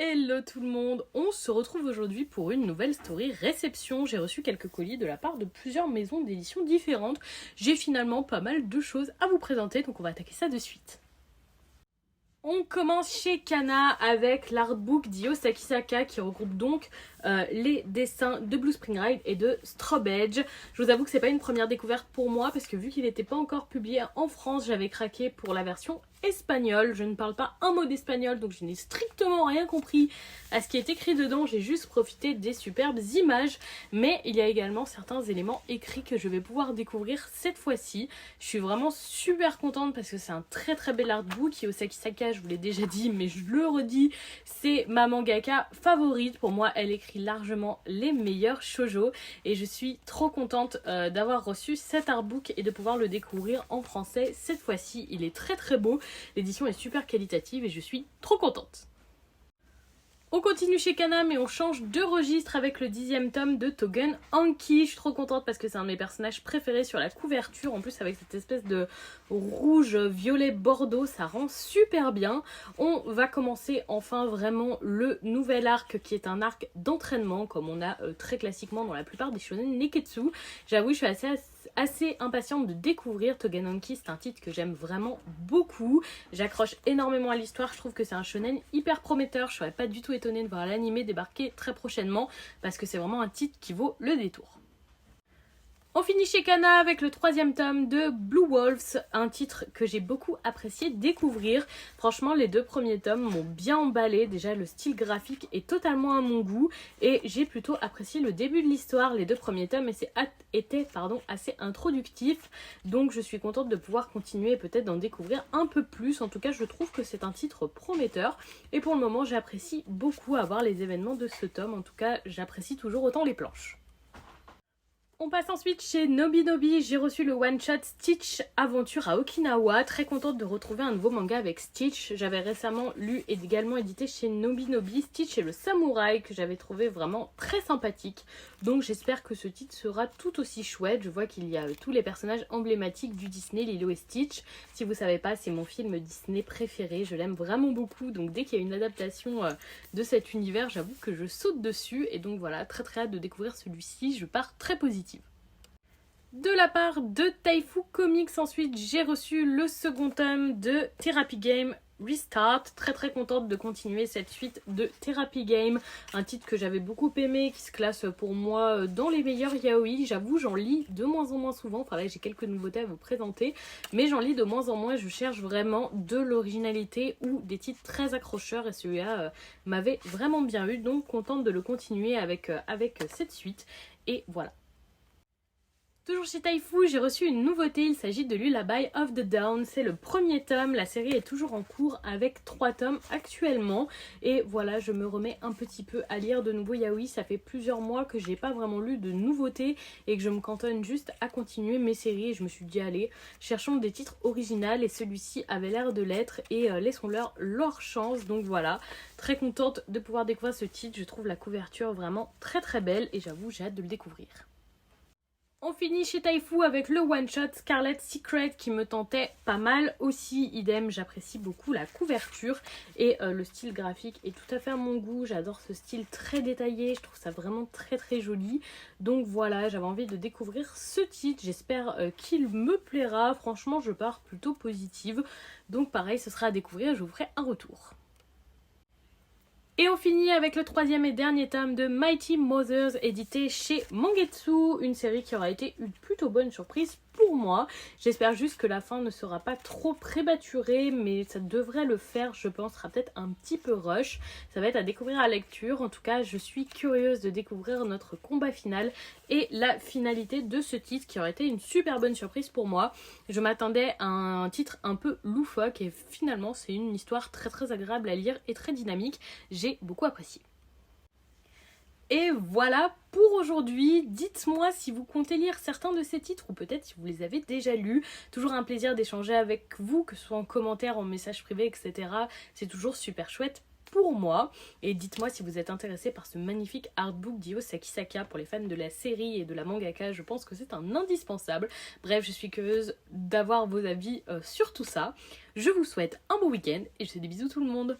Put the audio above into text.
Hello tout le monde, on se retrouve aujourd'hui pour une nouvelle story réception. J'ai reçu quelques colis de la part de plusieurs maisons d'édition différentes. J'ai finalement pas mal de choses à vous présenter, donc on va attaquer ça de suite. On commence chez Kana avec l'artbook d'Io Sakisaka qui regroupe donc les dessins de Blue Spring Ride et de Strobe Edge. Je vous avoue que c'est pas une première découverte pour moi parce que vu qu'il n'était pas encore publié en France, j'avais craqué pour la version espagnole. Je ne parle pas un mot d'espagnol donc je n'ai strictement rien compris à ce qui est écrit dedans. J'ai juste profité des superbes images, mais il y a également certains éléments écrits que je vais pouvoir découvrir cette fois-ci. Je suis vraiment super contente parce que c'est un très bel artbook. Io Sakisaka, je vous l'ai déjà dit mais je le redis, c'est ma mangaka favorite. Pour moi elle écrit largement les meilleurs shoujo et je suis trop contente d'avoir reçu cet artbook et de pouvoir le découvrir en français cette fois-ci. Il est très beau, l'édition est super qualitative et je suis trop contente. On continue chez Kana mais on change de registre avec le 10e tome de Tougen Anki. Je suis trop contente parce que c'est un de mes personnages préférés sur la couverture. En plus avec cette espèce de rouge, violet, bordeaux, ça rend super bien. On va commencer enfin vraiment le nouvel arc qui est un arc d'entraînement comme on a très classiquement dans la plupart des shonen neketsu. J'avoue je suis assez impatiente de découvrir Tougen Anki, c'est un titre que j'aime vraiment beaucoup. J'accroche énormément à l'histoire, je trouve que c'est un shonen hyper prometteur. Je serais pas du tout étonnée de voir l'anime débarquer très prochainement parce que c'est vraiment un titre qui vaut le détour. On finit chez Kana avec le 3e tome de Blue Wolves, un titre que j'ai beaucoup apprécié découvrir. Franchement, les 2 premiers tomes m'ont bien emballé. Déjà, le style graphique est totalement à mon goût et j'ai plutôt apprécié le début de l'histoire. Les 2 premiers tomes étaient assez introductifs, donc je suis contente de pouvoir continuer et peut-être d'en découvrir un peu plus. En tout cas, je trouve que c'est un titre prometteur et pour le moment, j'apprécie beaucoup avoir les événements de ce tome. En tout cas, j'apprécie toujours autant les planches. On passe ensuite chez Nobinobi, j'ai reçu le one-shot Stitch Aventure à Okinawa. Très contente de retrouver un nouveau manga avec Stitch. J'avais récemment lu et également édité chez Nobinobi Stitch et le samouraï que j'avais trouvé vraiment très sympathique. Donc j'espère que ce titre sera tout aussi chouette. Je vois qu'il y a tous les personnages emblématiques du Disney, Lilo et Stitch. Si vous savez pas, c'est mon film Disney préféré. Je l'aime vraiment beaucoup. Donc dès qu'il y a une adaptation de cet univers, j'avoue que je saute dessus. Et donc voilà, très hâte de découvrir celui-ci. Je pars très positive. De la part de Taifu Comics, ensuite j'ai reçu le second tome de Therapy Game Restart. Très contente de continuer cette suite de Therapy Game, un titre que j'avais beaucoup aimé, qui se classe pour moi dans les meilleurs yaoi. J'avoue j'en lis de moins en moins souvent, enfin là j'ai quelques nouveautés à vous présenter, mais j'en lis de moins en moins. Je cherche vraiment de l'originalité ou des titres très accrocheurs et celui-là m'avait vraiment bien eu, donc contente de le continuer avec cette suite et voilà. Toujours chez Taifu, j'ai reçu une nouveauté, il s'agit de Lullaby of the Dawn, c'est le premier tome, la série est toujours en cours avec 3 tomes actuellement et voilà, je me remets un petit peu à lire de nouveaux yaoi. Ça fait plusieurs mois que j'ai pas vraiment lu de nouveautés et que je me cantonne juste à continuer mes séries et je me suis dit allez, cherchons des titres originaux et celui-ci avait l'air de l'être et laissons-leur leur chance. Donc voilà, très contente de pouvoir découvrir ce titre, je trouve la couverture vraiment très belle et j'avoue j'ai hâte de le découvrir. On finit chez Taifu avec le one-shot Scarlet Secret qui me tentait pas mal aussi. Idem, j'apprécie beaucoup la couverture et le style graphique est tout à fait à mon goût. J'adore ce style très détaillé, je trouve ça vraiment très joli. Donc voilà, j'avais envie de découvrir ce titre. J'espère qu'il me plaira. Franchement, je pars plutôt positive. Donc pareil, ce sera à découvrir, je vous ferai un retour. Et on finit avec le 3e et dernier tome de Mighty Mothers édité chez Mangetsu, une série qui aura été une plutôt bonne surprise pour moi. J'espère juste que la fin ne sera pas trop prématurée, mais ça devrait le faire, je pense, sera peut-être un petit peu rush. Ça va être à découvrir à la lecture. En tout cas, je suis curieuse de découvrir notre combat final et la finalité de ce titre qui aurait été une super bonne surprise pour moi. Je m'attendais à un titre un peu loufoque et finalement c'est une histoire très agréable à lire et très dynamique. J'ai beaucoup apprécié. Et voilà pour aujourd'hui. Dites-moi si vous comptez lire certains de ces titres ou peut-être si vous les avez déjà lus. Toujours un plaisir d'échanger avec vous, que ce soit en commentaire, en message privé, etc. C'est toujours super chouette pour moi. Et dites-moi si vous êtes intéressé par ce magnifique artbook d'Io Sakisaka pour les fans de la série et de la mangaka. Je pense que c'est un indispensable. Bref, je suis curieuse d'avoir vos avis sur tout ça. Je vous souhaite un bon week-end et je vous fais des bisous tout le monde.